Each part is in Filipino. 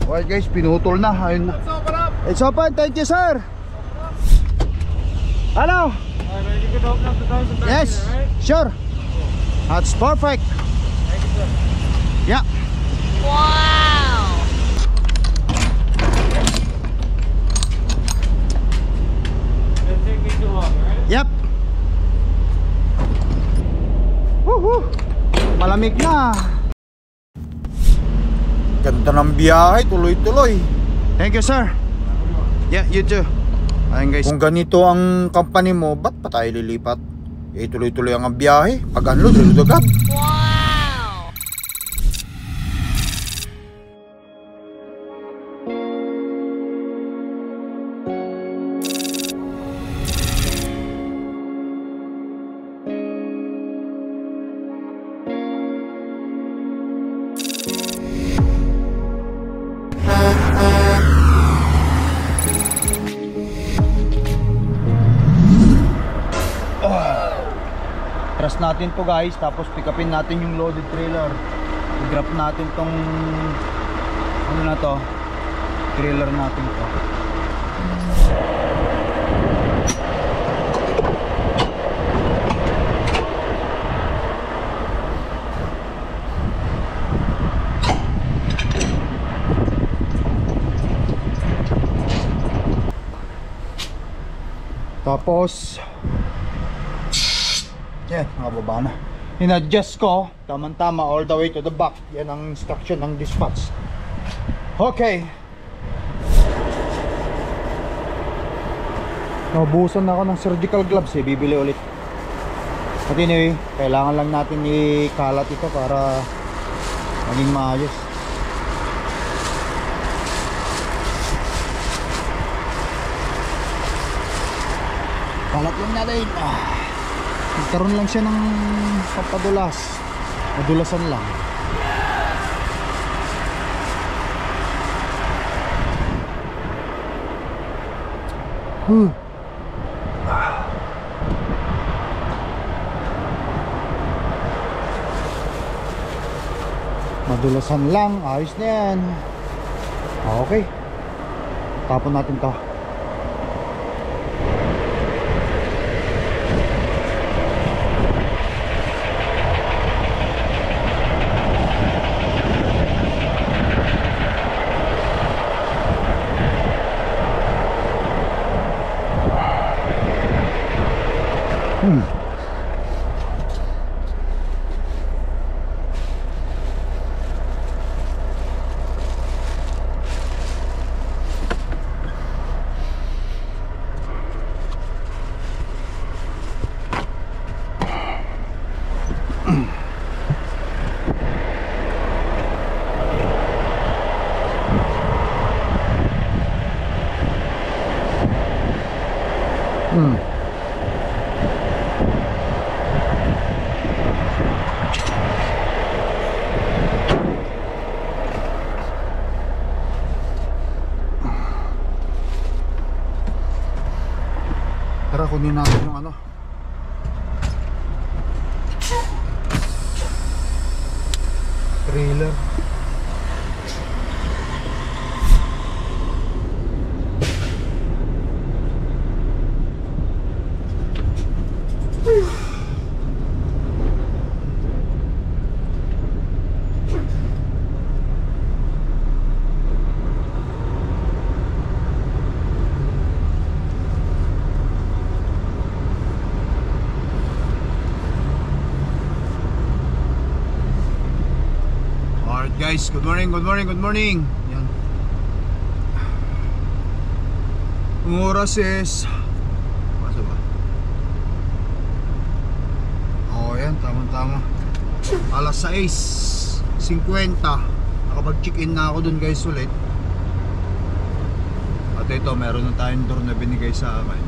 Alright guys, pinutol na. Ayun na. It's open, thank you sir. Hello. Ready to open up the doors and Yes, right? sure. That's perfect. Thank you, sir. Yeah. Wow! Doesn't take me too long, right? Yep. Woohoo! Malamig na. Ganda ng biyahe, tuloy-tuloy. Thank you sir. Yeah, you too. Ayun guys, kung ganito ang company mo, ba't pa tayo lilipat? Eh tuloy-tuloy ang biyahe. Pag unload, reload agad. Wow! Trust natin to guys, tapos pick upin natin yung loaded trailer. I-grab natin tong ano na to, trailer natin to. Tapos yan, nakababa na. In-adjust ko, tamang-tama all the way to the back. Yan ang instruction ng dispatch. Okay. Naubusan na ako ng surgical gloves eh, bibili ulit. But anyway, kailangan lang natin ikalat ito para maging maayos. Kalat lang natin. Nagkaroon lang siya ng papadulas. Madulasan lang. Madulasan lang. Ayos na yan. Okay. Tapon natin to. Tara, kunin natin yung ano, trailer. Guys, good morning, good morning, good morning. Yan. Ang oras is basta ba? Oh, yan, tama-tama. Alas 6:50. Nakapag-check-in na ako dun guys ulit. At ito, meron na tayong door na binigay sa akin.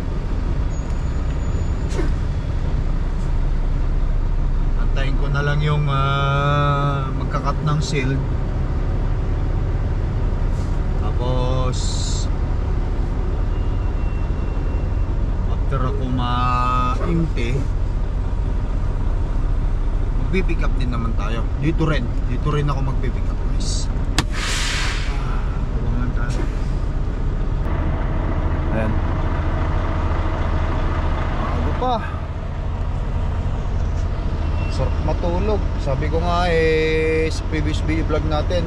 Antayin ko na lang yung magkakat ng shield. Tapos after ako ma-empty, magpipick up din naman tayo. Dito rin ako magpipick up guys. Sabi ko nga sa previous video vlog natin,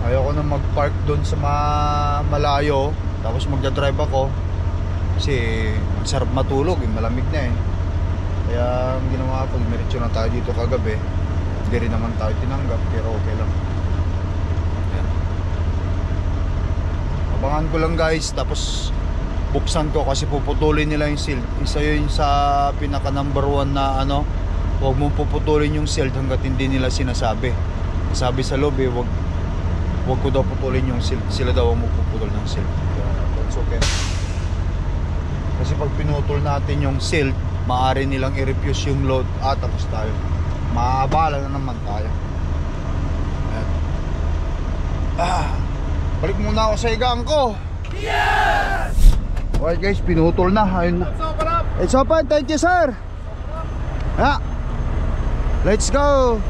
ayoko na mag-park doon sa malayo, tapos magdadrive ako kasi ang sarap matulog, malamig na Kaya ang ginawa ko, diretso na tayo dito kagabi. Hindi rin naman tayo tinanggap, pero okay lang. Ayan. Abangan ko lang guys, tapos buksan ko kasi puputulin nila yung shield. Isa yun sa pinaka number 1 na huwag mong puputulin yung shield hanggat hindi nila sinasabi. Sabi sa loob huwag ko daw putulin yung shield. Sila daw ang magpuputol ng shield. That's okay. Kasi pag pinutol natin yung shield, maaari nilang i-refuse yung load. Tapos tayo maabala na naman tayo. Ayan. Balik muna ako sa higaan ko. Yes! Alright guys, pinutol na. Ayun na. It's open, thank you sir. Let's go.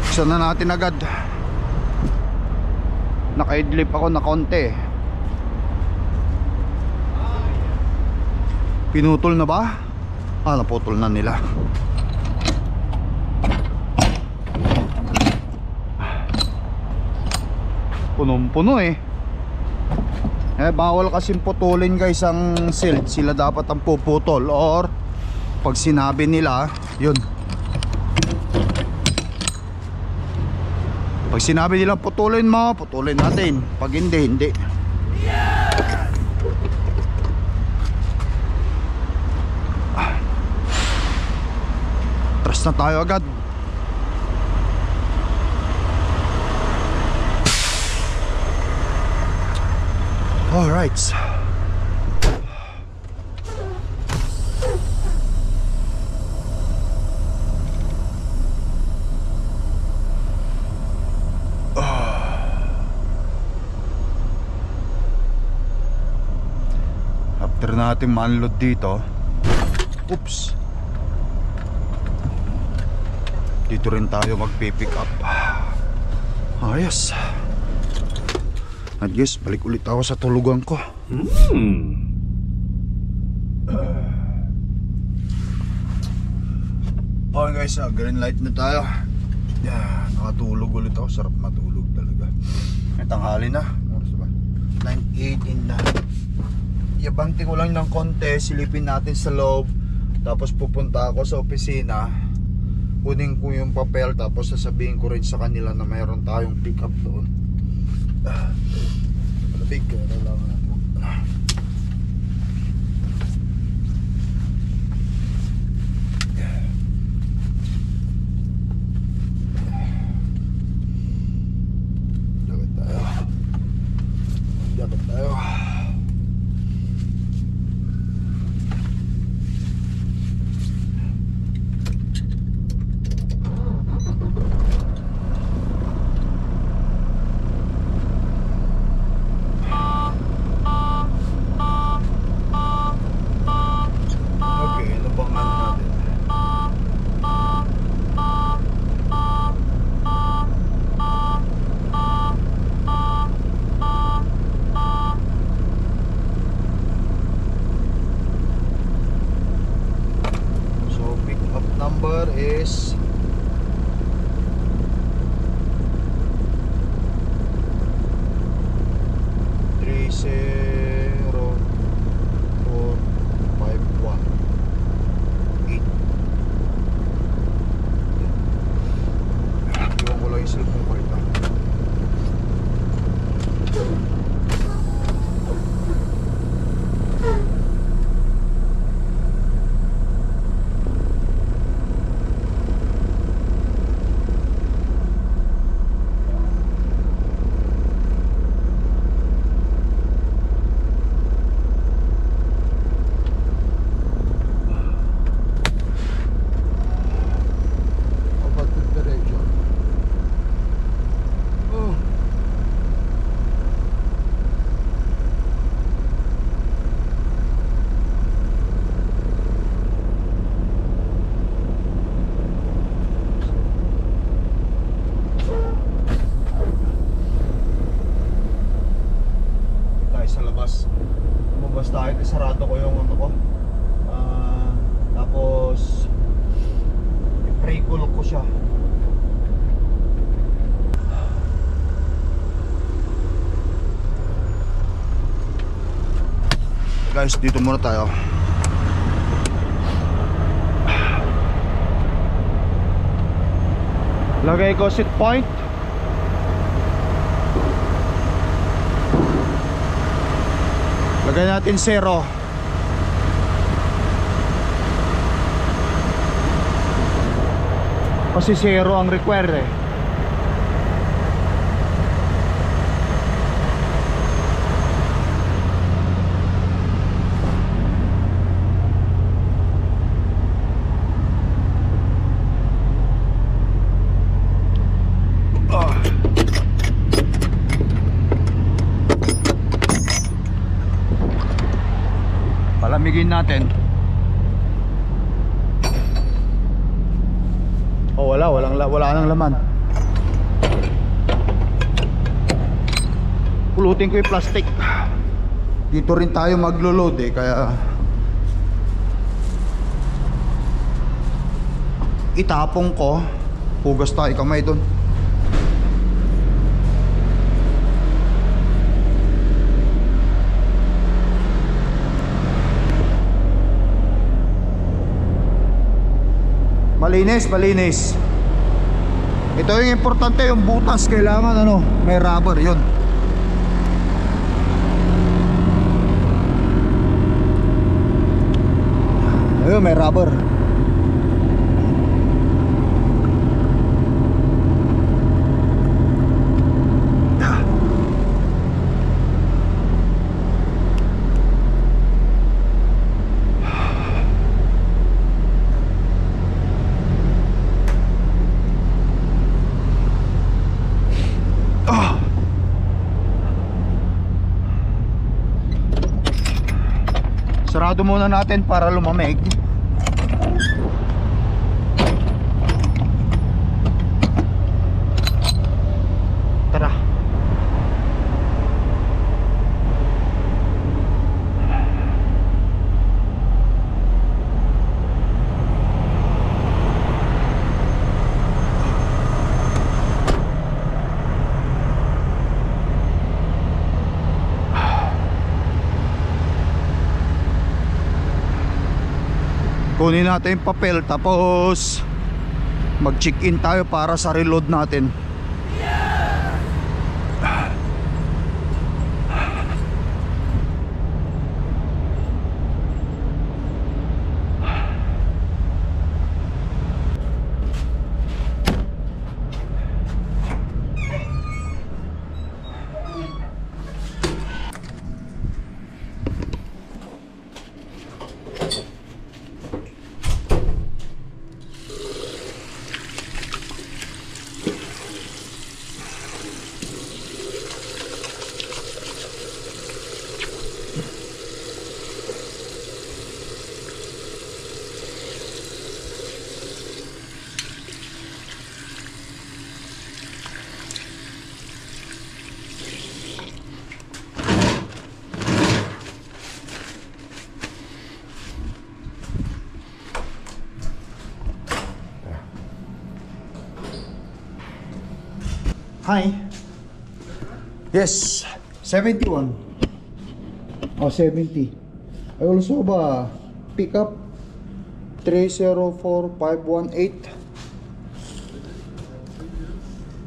Buksan na natin agad. Naka-idlip ako na konti. Pinutol na ba? Naputol na nila. Punong-puno bawal kasing putulin guys ang shield. Sila dapat ang puputol, or pag sinabi nila, yun. Pag sinabi nila putulin mo, putulin natin. Pag hindi, hindi. Tras na tayo agad. Alright. After natin ma-unload dito, oops, dito rin tayo magpipick up. Ayos. At yes, balik ulit ako sa tulugan ko. Okay guys, green light na tayo. Nakatulog ulit ako. Sarap matulog talaga. May tanghali na. Oras ba? 9:18 na. Iabante ko lang ng konti. Silipin natin sa loob. Tapos pupunta ako sa opisina. Kunin ko yung papel. Tapos sasabihin ko rin sa kanila na mayroon tayong pick up doon. Malabig ka na lang. Dapat tayo. Guys, dito muna tayo. Lagay ko seat point. Lagay natin 0. Kasi 0 ang require eh. Palamigin natin. Oh, wala nang laman. Pulutin ko yung plastic. Dito rin tayo maglo-load eh, kaya itapong ko. Hugas tayo kamay doon. Malinis. Ito yung importante, yung butas kailangan ano, may rubber 'yun. Ayun, may rubber. Sarado muna natin para lumamig. Tara. Kunin natin yung papel tapos mag-check-in tayo para sa reload natin. Hi. Yes, 71. Oh, 70. I also have a pickup 304518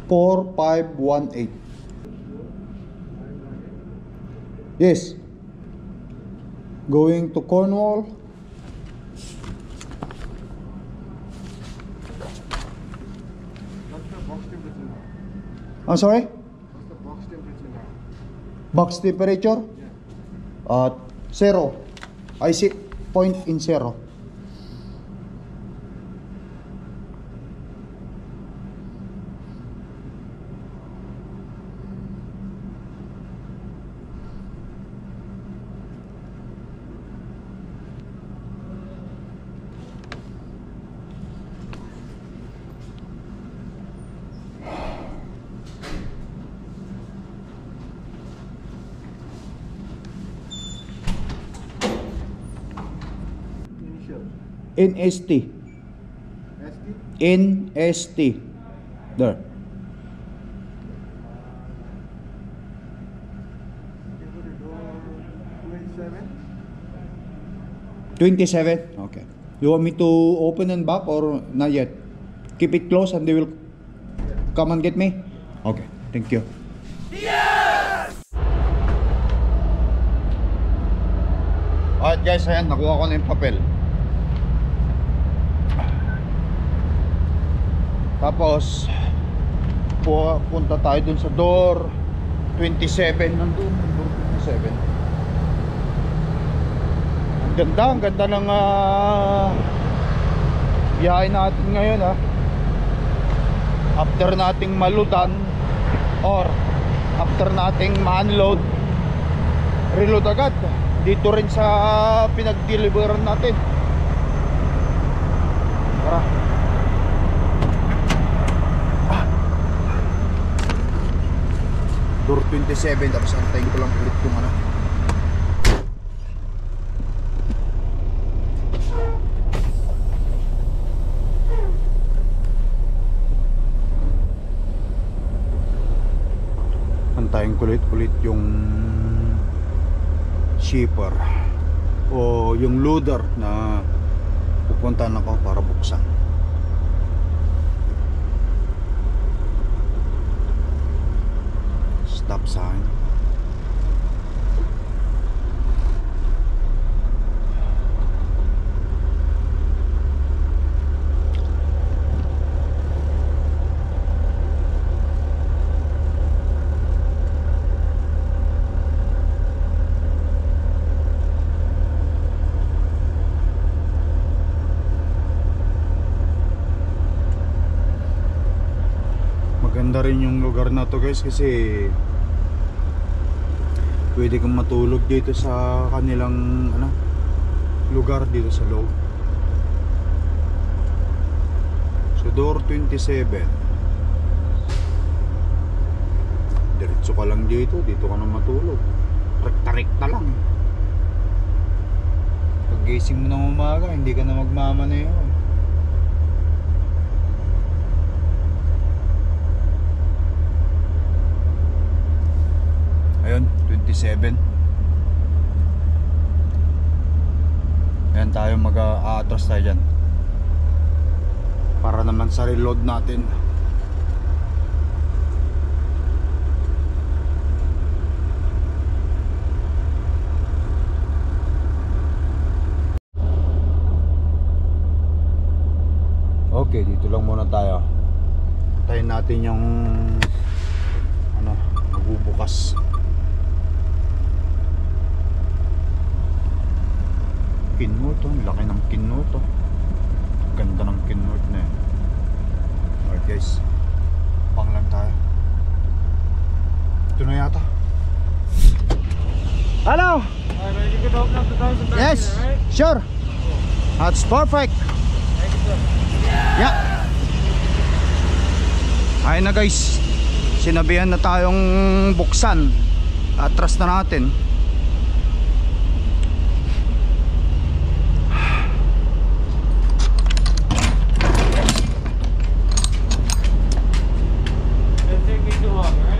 4518. Yes. Going to Cornwall. I'm sorry? What's the box temperature now? Box temperature? Yeah. 0. I see point in 0. NST. NST. There. Go to door 27. 27? Okay. You want me to open and back or not yet? Keep it closed and they will come and get me? Okay, thank you. Yes! Alright guys, ayan, nakuha ko na yung papel. Tapos punta tayo dun sa door 27. Nandun, door 27. Ang ganda ng biyahe natin ngayon ha. After nating maludan or after nating ma-unload, reload agad dito rin sa pinag-deliveran natin. Tara. Door 27, tapos antayin ko lang ulit yung ano. Antayin ko ulit yung shipper o yung loader na pupuntahan ako para buksan. Stop sign. Maganda rin yung lugar na to guys, kasi pwede kang matulog dito sa kanilang lugar dito sa loob. So door 27, diretso ka lang dito ka na matulog. Rekta-rekta lang. Pag gising mo ng umaga, hindi ka na magmamaneho. Ayun, 27. Ayan tayo, mag-aatras tayo dyan para naman sa reload natin. Okay, dito lang muna tayo. Tayin natin yung magbubukas. Kinmort, laki ng kinmort. Ganda ng kinmort na yan. Alright guys, pang lang tayo. Ito na yata. Hello! You can open up the doors and back Yes, here, right? sure. That's perfect. Thank you, sir. Yeah. Ayun na guys, sinabihan na tayong buksan. Atras na natin.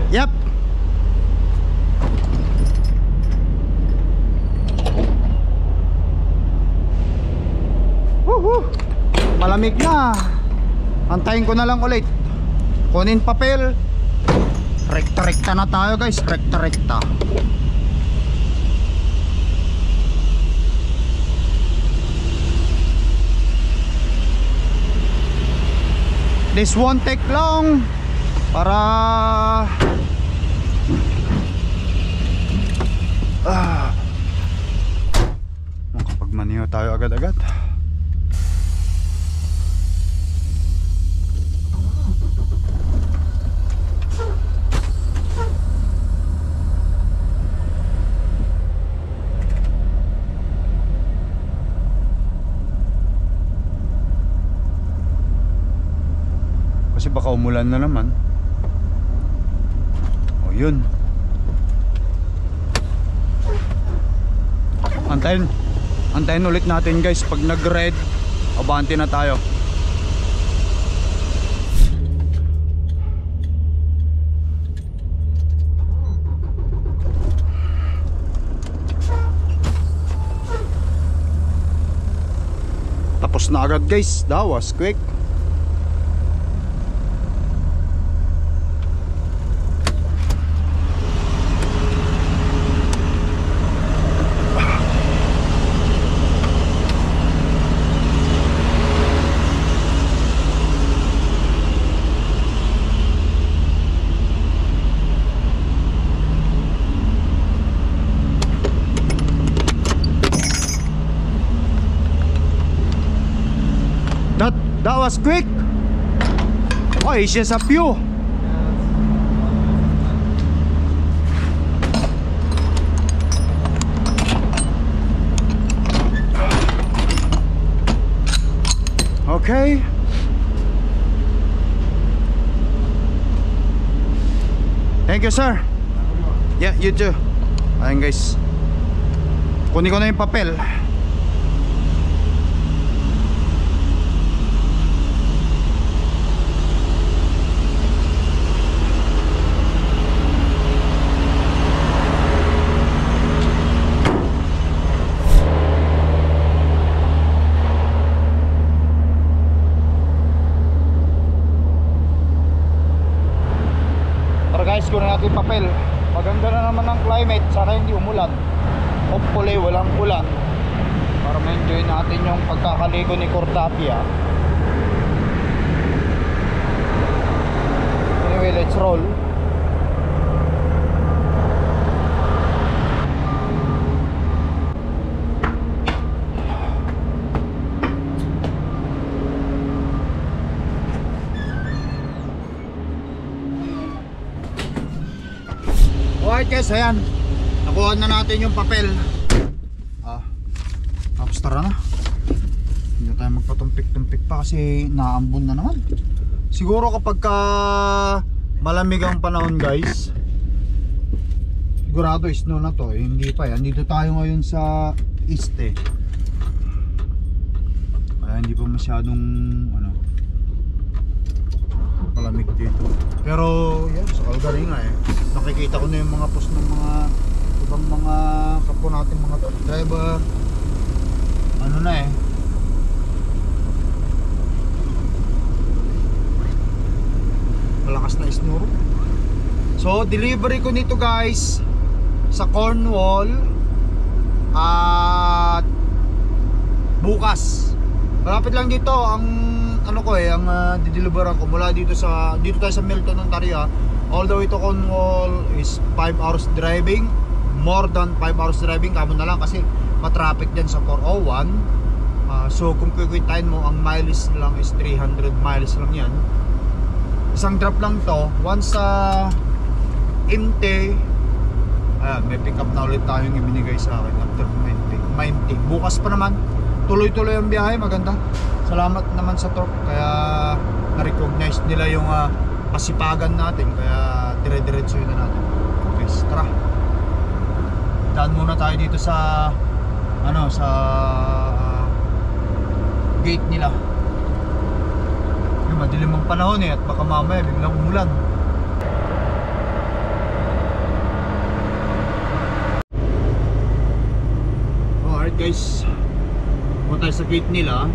Yep. Woohoo! Malamig na. Antayin ko na lang ulit. Kunin papel. Rekta-rekta na tayo guys. Rekta-rekta. This won't take long. Para makapagmaniho tayo agad-agad. Kasi baka umulan na naman. O yun. Antayin ulit natin guys. Pag nag-red, abante na tayo. Tapos na agad guys. That was quick. That was quick. Oh, Asian sa Pew. Okay. Thank you, sir. Yeah, you too. Ayun guys. Kunin ko na yung papel. Guys, kunin natin yung papel. Maganda na naman ang climate. Sana hindi umulan. Hopefully walang ulan para ma-enjoy natin yung pagkakaligo ni Cordapia. Anyway, let's roll. Alright guys, ayan. Nakuha na natin yung papel. Tapos tara na. Hindi tayo magpatumpik-tumpik pa kasi naambon na naman. Siguro kapag malamig ang panahon guys, sigurado snow na to. Hindi pa yan. Dito tayo ngayon sa east eh. Kaya hindi pa masyadong palamig dito. Pero yan, sa Calgary nga eh, nakikita ko na yung mga post ng mga ibang mga kapwa natin, mga truck driver. Ano na eh, malakas na snow. So delivery ko nito guys sa Cornwall at bukas. Malapit lang dito ang ang dideliveran ko mula dito tayo sa Milton, Ontario. All the way to Cornwall is 5 hours driving. More than 5 hours driving. Kamo na lang kasi matraffic dyan sa 401. So kung kikwitain mo, ang miles lang is 300 miles lang yan. Isang drop lang to. Once empty, may pick up na ulit tayong ibinigay sa akin after 90. Bukas pa naman, tuloy-tuloy ang biyahe, maganda. Salamat naman sa truck, kaya na-recognize nila yung kasipagan natin, kaya dire-diretso na natin. Okay, tara. Daan muna tayo dito sa sa gate nila. Yung madilim ang panahon eh, at baka mamaya biglang umulan. Alright guys, punta tayo sa gate nila.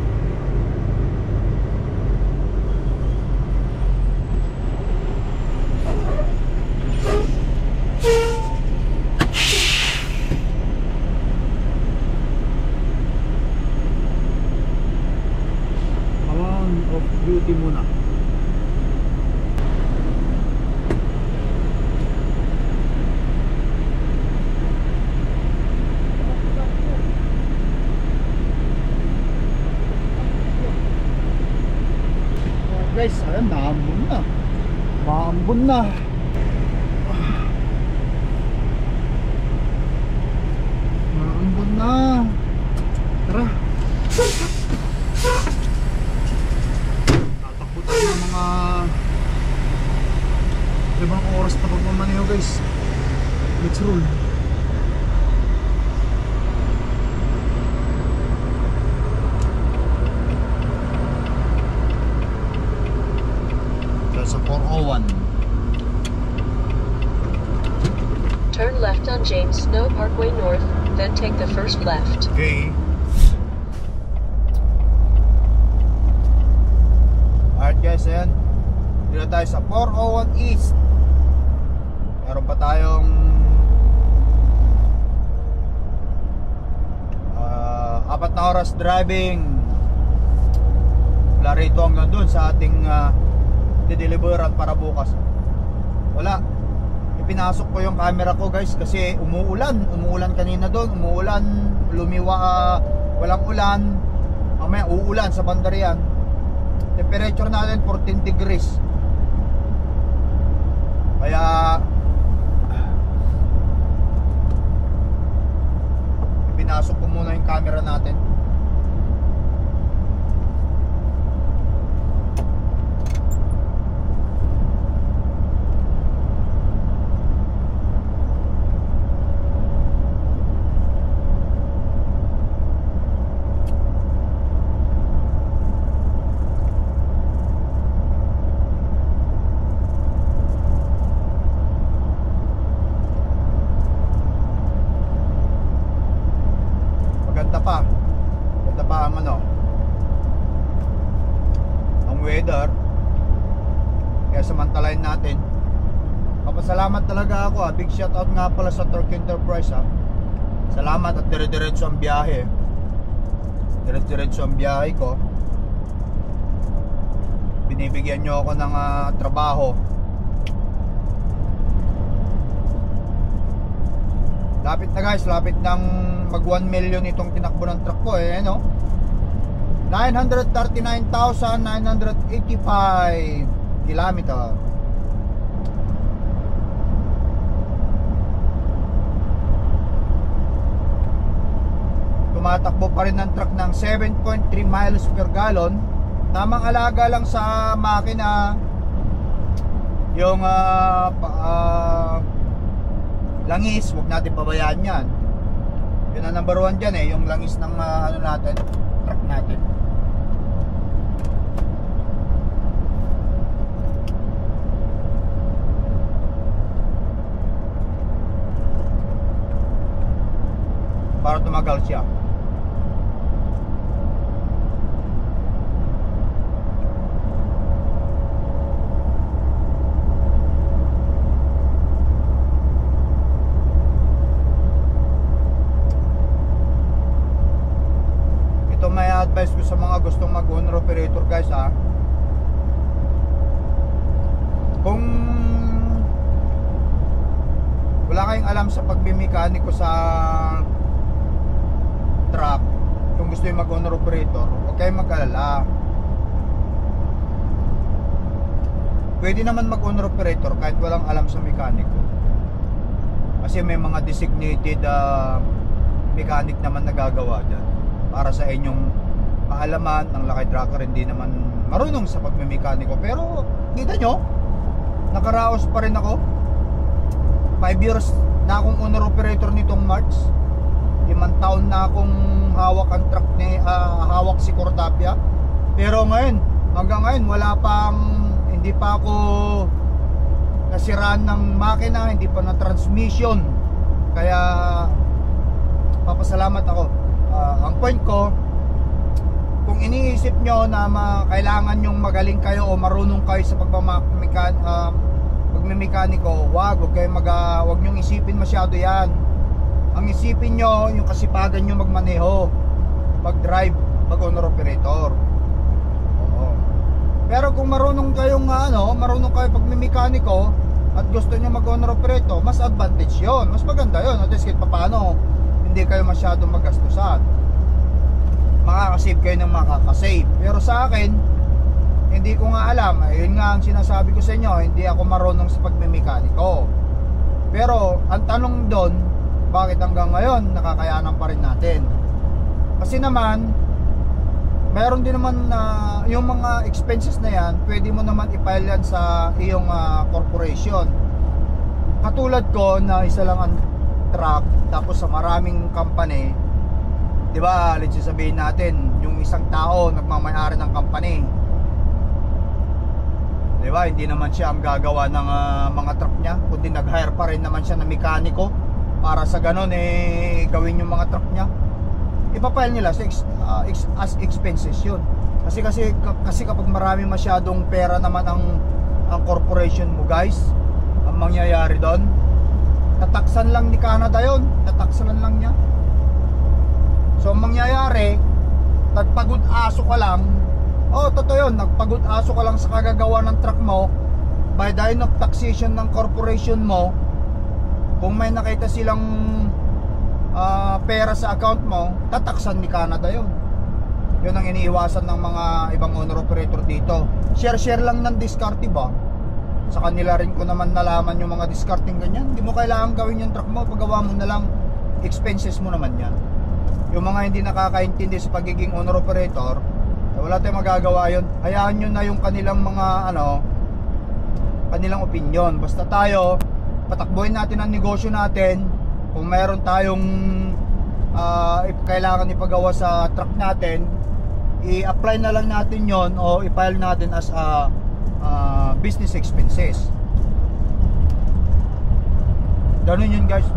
Of duty muna. Guys, ayan, naambon na. Maambon na. Maambon na. Tara. Mga ibang oras pa pagmamaneho guys. Let's roll. Sa 401. Turn left on James Snow Parkway North, then take the first left. Okay. guys, ayan. Dito tayo sa 401 East. Meron pa tayong 4 na oras driving mula rito hanggang dun sa ating dideliveran para bukas. Wala, ipinasok ko yung camera ko guys kasi umuulan kanina doon, lumiwa, walang ulan, mamaya uulan sa bandarian. Temperature natin 14 degrees, kaya pinasok ko muna yung camera natin. Maganda pa ang ang weather, kaya samantalahin natin. Papasalamat talaga ako, big shout out nga pala sa Turk Enterprise Salamat at dire-diretso ang biyahe. Dire-diretso ang biyahe ko. Binibigyan nyo ako ng trabaho. Lapit na guys, lapit ng mag 1 million itong tinakbo ng truck ko 939,985 kilometer. Tumatakbo pa rin ng truck ng 7.3 miles per gallon. Tamang alaga lang sa makina yung langis, huwag natin pabayaan yan. Yun ang number 1 dyan yung langis ng natin, truck natin. Para tumagal siya. May advice ko sa mga gustong mag-owner operator guys kung wala kayong alam sa pagbimekaniko sa truck, kung gusto yung mag-owner operator, huwag kayong mag-alala. Pwede naman mag-owner operator kahit walang alam sa mekaniko, kasi may mga designated mechanic naman nagagawa dyan. Para sa inyong kaalaman, ang Lakay Trucker hindi naman marunong sa pagmemekaniko. Pero kita nyo, nakaraos pa rin ako. 5 years na akong owner operator nitong March. 5 taon na akong hawak ang truck hawak si Cordapia. Pero ngayon, hanggang ngayon hindi pa ako nasiraan ng makina, hindi pa na transmission. Kaya papasalamat ako. Ang point ko, kung iniisip nyo na kailangan nyong magaling kayo o marunong kayo sa pagmemekaniko, wag nyong isipin masyado yan. Ang isipin nyo yung kasipagan nyo magmaneho, mag-drive, mag-owner operator. Oo. Pero kung marunong kayo pagmemekaniko at gusto nyo mag-owner operator, mas advantage yon, mas maganda yon. At least kahit paano hindi kayo masyadong magastusan, makakasave kayo ng makakasave. Pero sa akin, hindi ko nga alam. Ayun nga ang sinasabi ko sa inyo, hindi ako marunong sa pagmemekaniko. Pero ang tanong doon, bakit hanggang ngayon nakakayanan pa rin natin? Kasi naman meron din naman yung mga expenses na yan, pwede mo naman i-file yan sa iyong corporation. Katulad ko na isa lang ang truck, tapos sa maraming company, di ba, let's sabihin natin yung isang tao nagmamay-ari ng company, di ba, hindi naman siya ang gagawa ng mga truck niya, kundi nag-hire pa rin naman siya ng mekaniko para sa ganon gawin yung mga truck niya. Ipapile nila as expenses yun. Kasi kapag marami masyadong pera naman ang corporation mo, guys, ang mangyayari doon, tataksan lang ni Canada yon, tataksan lang niya. So ang mangyayari, nagpagod aso ka lang. Totoo yun, nagpagod aso ka lang sa kagagawa ng truck mo. By the end of taxation ng corporation mo, kung may nakita silang pera sa account mo, tataksan ni Canada yon. Yun ang iniiwasan ng mga ibang owner operator dito. Share lang ng discarte ba? Sa kanila rin ko naman nalaman yung mga discarding ganyan. Hindi mo kailangan gawin yung truck mo, paggawa mo na lang, expenses mo naman yan. Yung mga hindi nakakaintindi sa pagiging owner operator, wala tayong magagawa yun. Hayaan nyo na yung kanilang mga kanilang opinion. Basta tayo, patakbuhin natin ang negosyo natin. Kung mayroon tayong kailangan ipagawa sa truck natin, i-apply na lang natin yon o i-file natin as business expenses. Ganun yun, guys.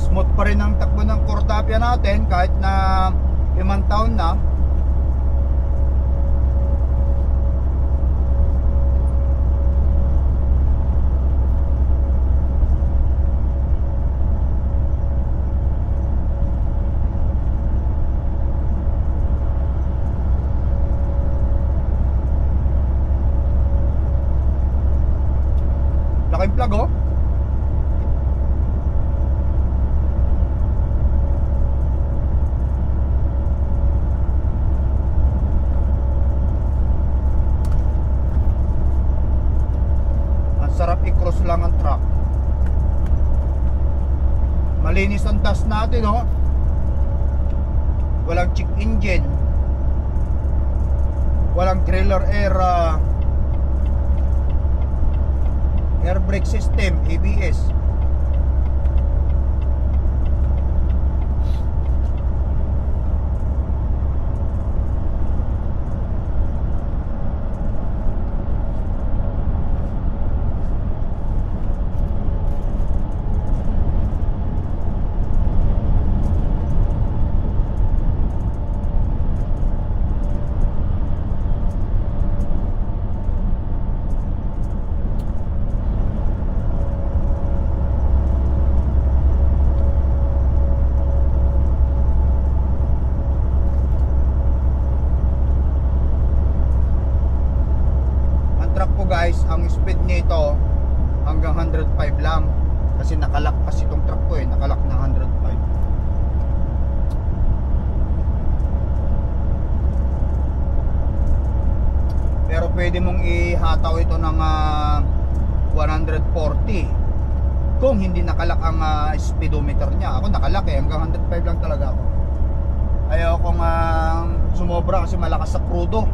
Smooth pa rin ang takbo ng Cordapia natin kahit na 5 taon na. Laking plug, oh. Sarap i-cross lang ang truck. Malinis ang dust natin, oh. Walang check engine, walang trailer air brake system, ABS. Guys, ang speed nito hanggang 105 lang kasi nakalock kasi itong truck ko, nakalock na 105. Pero pwede mong ihataw ito ng 140 kung hindi nakalock ang speedometer niya. Ako nakalock, hanggang 105 lang talaga ako. Ayaw kong sumobra kasi malakas sa crudo.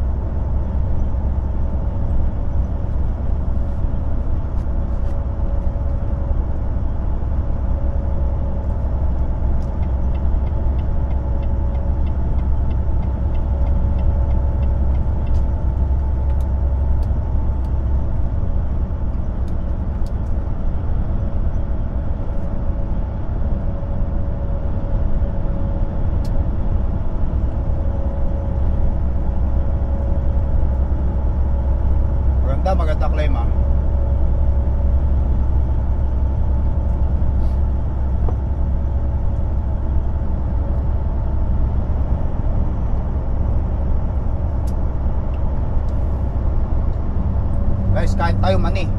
Maganda claim, ah. Guys, kain tayo mani.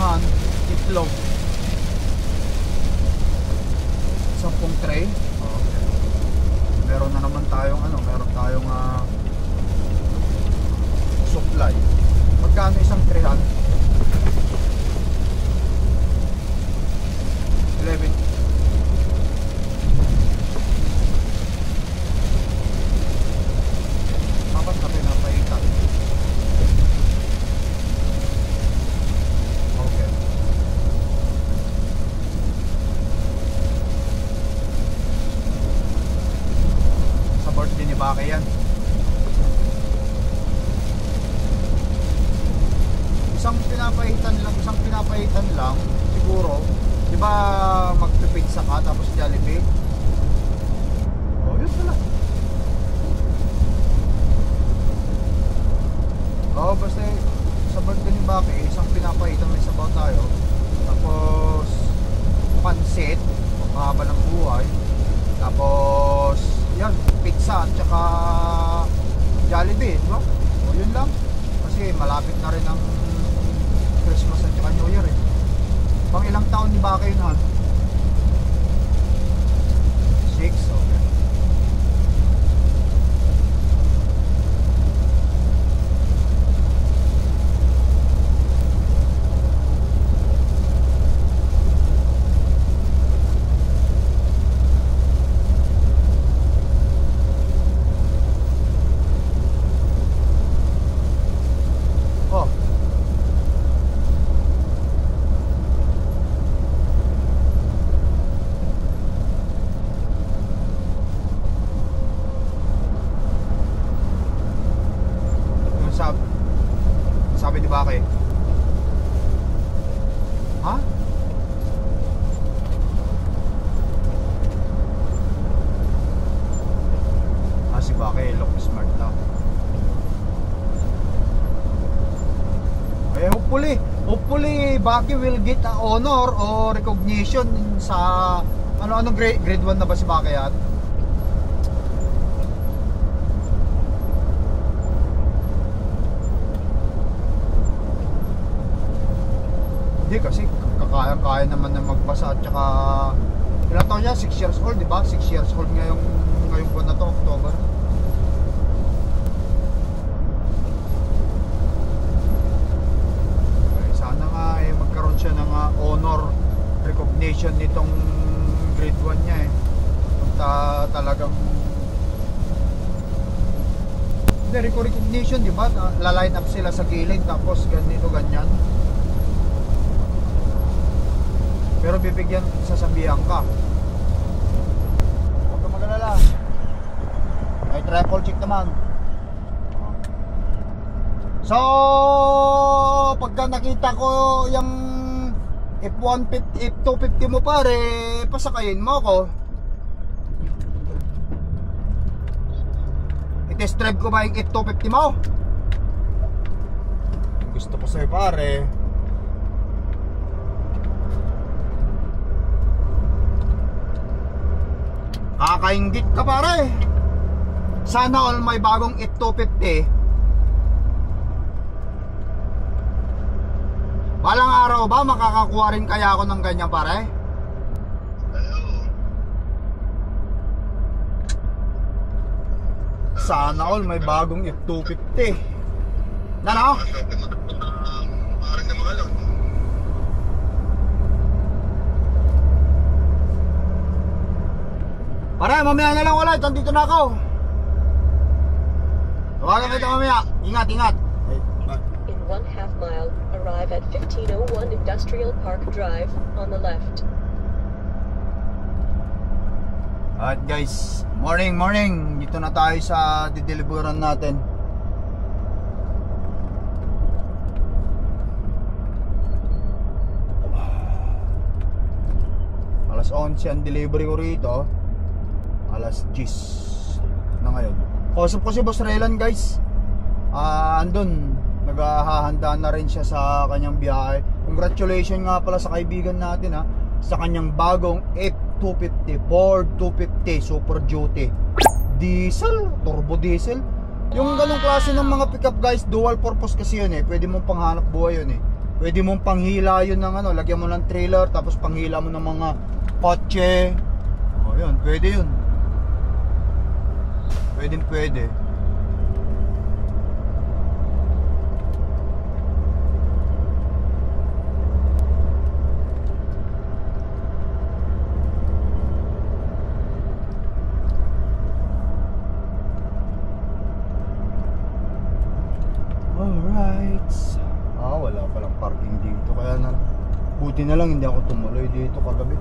naman, itlog. 10 tray. Okay. Meron na naman tayong meron tayong supply. Magkano isang trehan? 11. Dapat na pinapaitan. Okay. Sa birthday ni Bake yan. Isang pinapaitan lang siguro. Di ba magpipizza ka tapos Jollibee? Oh, yun pala. Oh, basta sa birthday ni Bake, isang pinapaitan may sabaw tayo. Tapos pansit, mahaba ng buhay. Tapos yan, pizza at saka Jollibee, di ba? O yun lang. Kasi malapit na rin ang Christmas at saka New Year eh. Pang ilang taon ni Bake yun, ha? 6, okay. Oh. Sabi ni Bake. Ha? Si Bake, look smart lang. Eh, hopefully Bake will get a honor or recognition sa ano grade 1 na ba si Bake yan? Hindi kasi kaya naman na magbasa at saka ilang taon niya? 6 years old, di ba? 6 years old ngayong buwan na to, October. Okay, sana nga magkaroon siya ng honor recognition nitong grade 1 niya eh. Punta talagang hindi, recognition, di ba? Laline up sila sa gilid tapos ganito ganyan. Pero bibigyan, sasabihan ka. Huwag ka mag-alala. May triple check naman. So, pagka nakita ko yung F250 mo pare, pasakayin mo ako. I-test drive ko ba yung F250 mo? Gusto ko sa'yo pare. Kakaingit ka pare. Sana all may bagong F250. Balang araw ba makakakuha rin kaya ako ng ganyan pare? Sana all may bagong F250. Nano? Pare, mamaya na lang ulit. Nandito na ako. Tawagan kita mamaya. Ingat, ingat. In 1/2 mile, arrive at 1501 Industrial Park Drive on the left. Alright guys, morning. Dito na tayo sa dideliveran natin. Alas 11 ang delivery ko rito. Alas 10 na ngayon. Kausap ko si Boss Relan guys. Andun, naghahanda na rin siya sa kanyang biyahe. Congratulations nga pala sa kaibigan natin sa kanyang bagong F250 Ford 250 Super Duty diesel, turbo diesel. Yung ganong klase ng mga pickup guys, dual purpose kasi yun pwede mong panghanap buhay yun Pwede mong panghila yun ng ano, lagyan mo ng trailer, tapos panghila mo ng mga kotse. O yun, pwede yun. Pwede. Alright. Wala palang parking dito. Kaya na, buti na lang hindi ako tumuloy dito kagabi.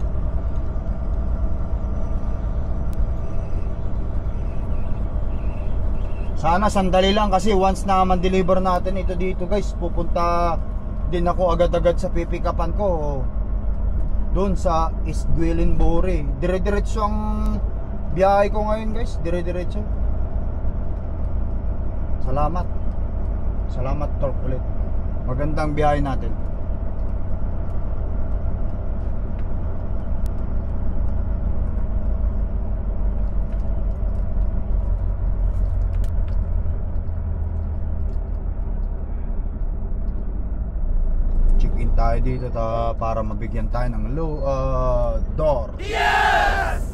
Sana sandali lang kasi once na man-deliver natin ito dito guys, pupunta din ako agad-agad sa pipikapan ko doon sa East Gwillimbury. Dire-diretso ang biyahe ko ngayon guys, dire-diretso. Salamat Torque ulit. Magandang biyahe natin. Check-in tayo dito para mabigyan tayo ng door. Yes!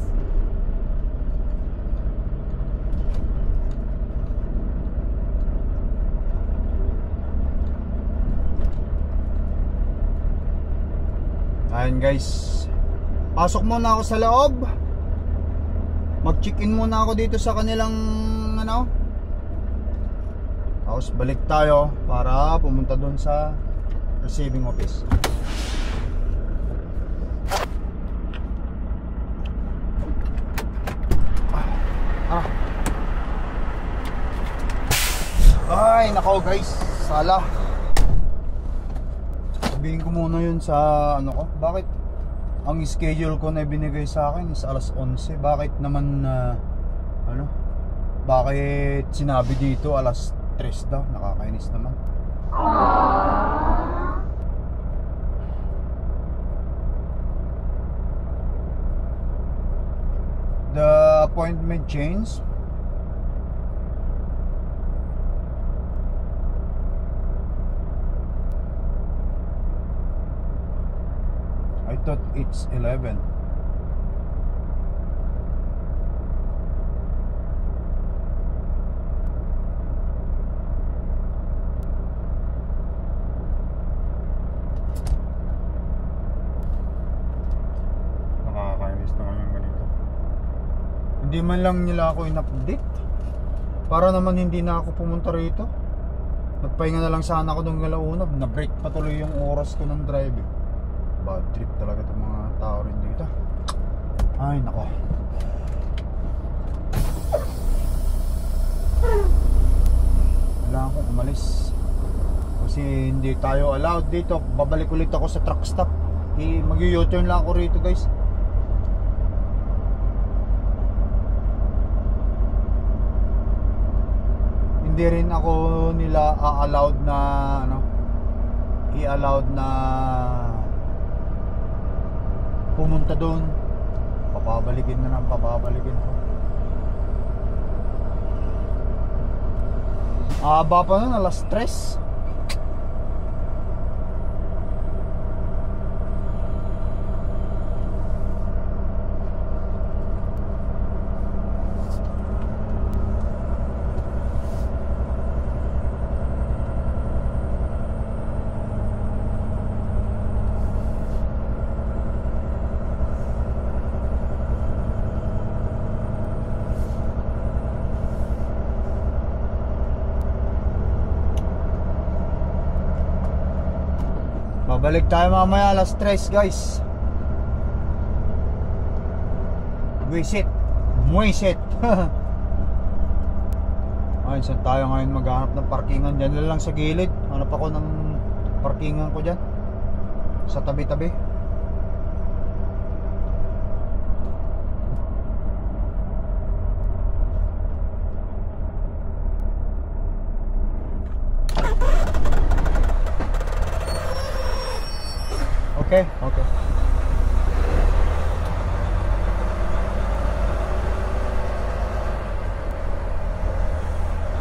Ayan guys, pasok muna ako sa loob. Mag-check-in muna ako dito sa kanilang ano. Tapos balik tayo para pumunta doon sa receiving office. Ay nako guys, sala. Sabihin ko muna yun sa ano ko. Bakit ang schedule ko na binigay sa akin is alas 11? Bakit naman ano? Bakit sinabi dito alas 3 daw? Nakakainis naman. The appointment changed. I thought it's 11. Nakakainis naman yung ganito. Hindi man lang nila ako in-update para naman hindi na ako pumunta rito. Nagpahinga na lang sana ako nung alauna. Na-break pa tuloy yung oras ko ng driving. Bad trip talaga itong mga tao rin dito. Ay nako. Kailangan kong umalis kasi hindi tayo allowed dito. Babalik ulit ako sa truck stop. Mag-u-turn lang ako rito guys. Hindi rin ako nila allowed na ano, i-allowed na pumunta doon. Papabalikin na lang, papabalikin ko. Aba pa nun, alas 3. Balik tayo mamaya alas 3 guys. Buisit. Ayun, saan tayo ngayon maghanap ng parkingan? Diyan lang sa gilid. Hanap ako ng parkingan ko dyan sa tabi-tabi. Okay.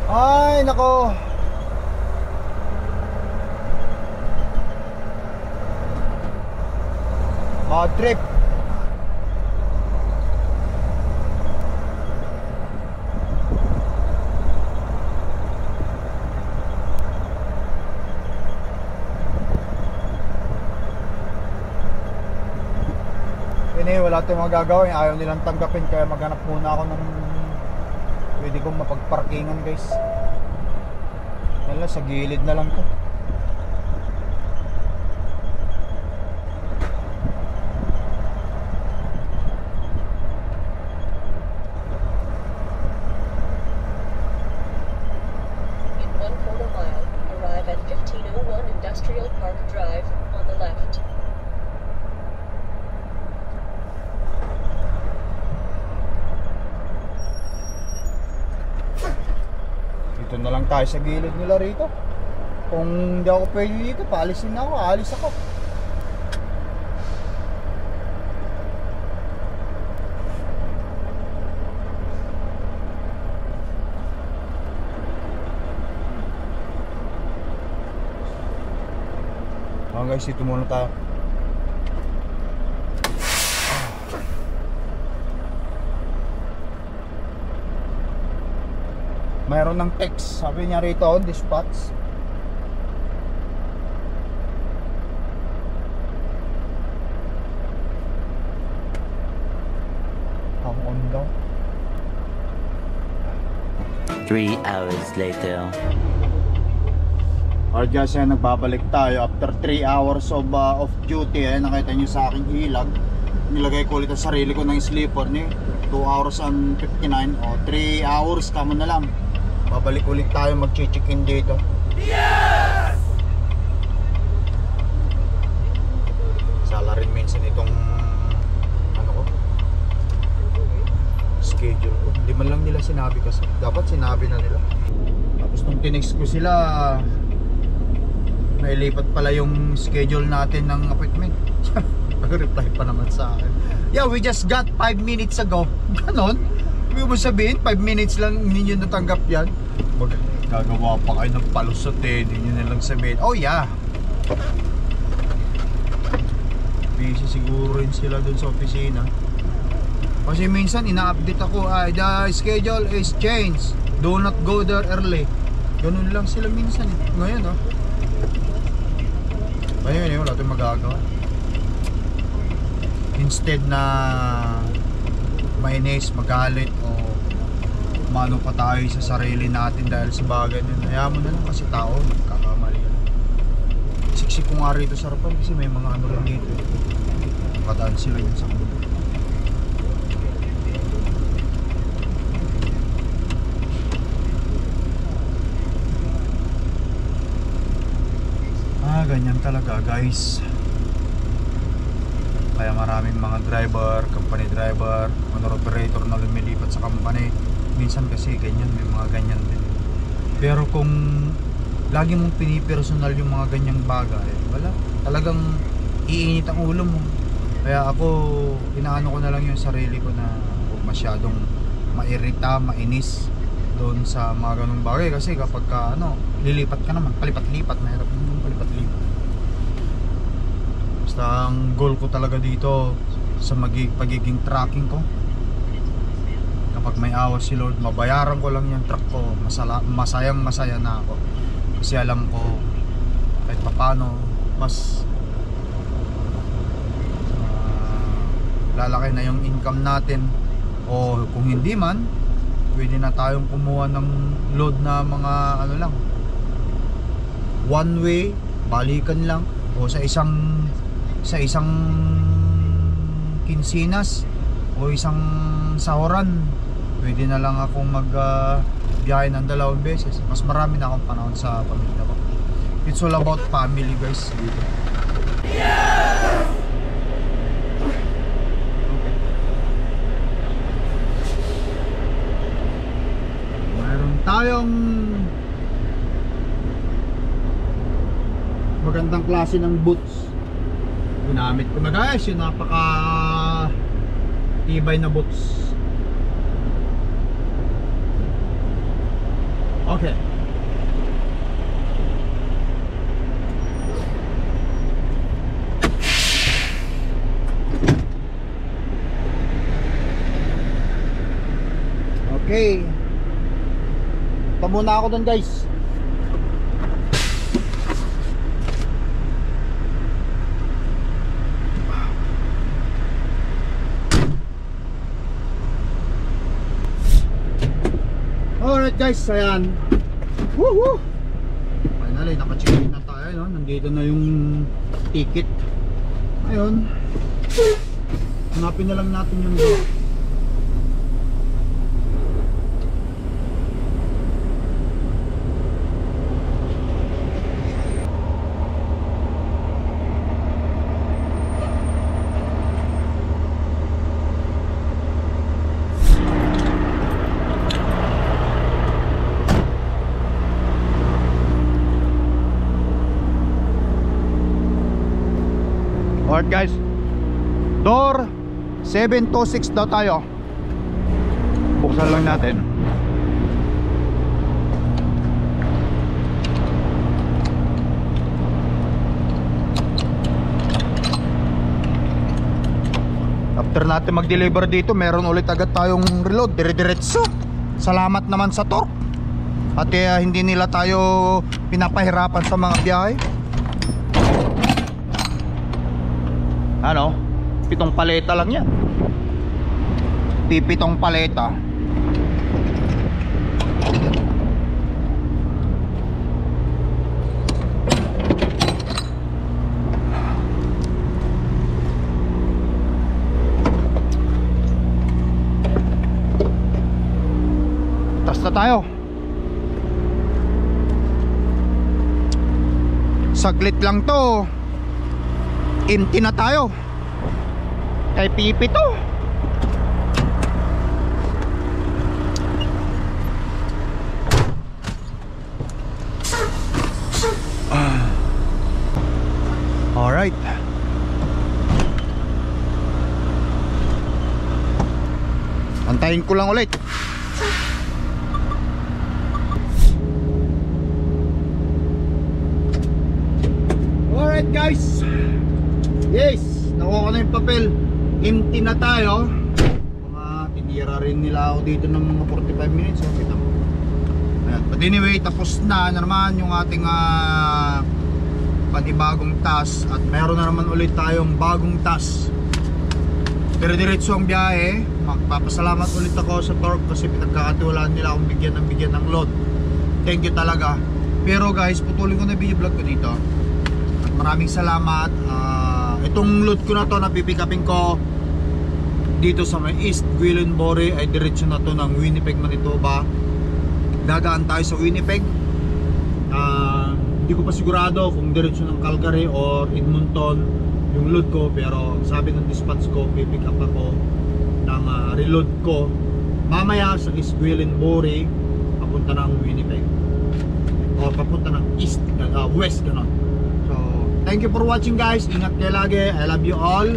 Ay, nako. Bad trip. Wala tayong magagawin, ayaw nilang tanggapin, kaya maghanap muna ako ng pwede kong mapagparkingan, guys. Wala, sa gilid na lang to. In 1/4 mile, arrive at 1501 Industrial Park Drive on the left. Dito na lang tayo sa gilid nila rito. Kung hindi ako pwede dito, paalisin na ako, aalis ako. Guys, dito muna tayo. Mayroon ng text, sabi niya rito on dispatch. Ang on daw. 3 hours later. Alright guys, ayan, nagbabalik tayo after 3 hours of duty. Ayan, nakita nyo sa aking ilag. Nilagay ko ulit ang sarili ko ng sleeper ni 2 hours and 59 o 3 hours kamo na lang. Babalik ulit tayo, mag-check-in dito. Yes! Sala rin minsan itong ano ko, schedule ko. Hindi man lang nila sinabi kasi dapat sinabi na nila. Tapos nung tinext ko sila, nailipat pala yung schedule natin ng appointment. Nag-reply pa naman sa akin, yeah, we just got 5 minutes ago. Ganon. Ibig mo sabihin 5 minutes lang ninyo natanggap yan. Gagawa pa kayo ng palusot eh. Hindi nyo nalang sabihin, oh yeah, busy siguro rin sila dun sa opisina. Kasi minsan ina-update ako, the schedule is changed, do not go there early. Ganun lang sila minsan eh. Ngayon ayun, wala tayong magagawa. Instead na mainis, magalit o mano pa tayo sa sarili natin dahil sa bagay na hayaan mo na lang kasi tao, magkakamali yan. Siksik ko nga rito sa harapan kasi may mga ano lang dito. Makadaan sila yun sa kulo. Ganyan talaga guys. Kaya maraming mga driver, company driver, owner operator na lumilipat sa company. Minsan kasi ganyan, may mga ganyan din. Pero kung lagi mong pinipersonal yung mga ganyang bagay, wala, talagang iinit ang ulo mo. Kaya ako, inaano ko na lang yung sarili ko na huwag masyadong mairita, mainis doon sa mga ganung bagay. Kasi kapag ka, lilipat ka naman, palipat-lipat, mahirap naman palipat-lipat. Basta ang goal ko talaga dito sa pagiging tracking ko, kapag may awas si Lord, mabayaran ko lang yung truck ko, masayang masaya na ako. Kasi alam ko kahit papano mas lalaki na yung income natin, o kung hindi man, pwede na tayong kumuha ng load na mga ano lang, one way, balikan lang, o sa isang kinsinas o isang sahuran, pwede na lang akong biyahe ng 2 beses. Mas marami na akong panahon sa pamilya ko. It's all about family guys dito. Yeah! Okay. Mayroon tayong magandang klase ng boots. Ginamit ko na guys yung napaka tibay na boots. Okay. Punta muna ako doon, guys. Alright guys, ayan. Woohoo! Finally, naka-check in na tayo, no? Nandito na yung ticket. Ayun. Hanapin na lang natin yung door. Alright guys, door 726 daw tayo. Buksan lang natin. After natin mag-deliver dito, meron ulit agad tayong reload, dire-diretso. Salamat naman sa Torque. At hindi nila tayo pinapahirapan sa mga biyahe. Ano? 7 paleta lang yan. 7 paleta. Tas na tayo. Saglit lang to, empty na tayo. Kay pipi to. Alright. Antayin ko lang ulit. Alright guys. Yes, nakuha ko na yung papel. Empty na tayo. Tinira rin nila ako dito ng mga 45 minutes. So, kita mo. Ayan. But anyway, tapos na naman yung ating panibagong task. At meron na naman ulit tayong bagong task. Pero diretso ang biyahe. Magpapasalamat ulit ako sa Torque kasi pinagkakatiwalaan nila akong bigyan ng load. Thank you talaga. Pero guys, putulin ko na video vlog ko dito. At maraming salamat. Itong load ko na to, napipikapin ko dito sa may East Gwillimbury, ay diretso na to ng Winnipeg, Manitoba. Dadaan tayo sa Winnipeg. Hindi ko pa sigurado kung diretso ng Calgary or Edmonton yung load ko, pero sabi ng dispatch ko, pipick up ako ng reload ko mamaya sa East Gwillimbury papunta ng Winnipeg o papunta ng East, West, gano'n. So, thank you for watching guys. Ingat kayo lagi. I love you all.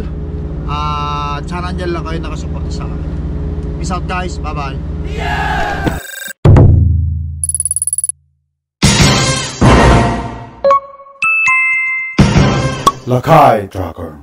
Sana andyan lang kayo nakasuporta sa akin. Peace out guys. Bye bye. Lakai Tracker.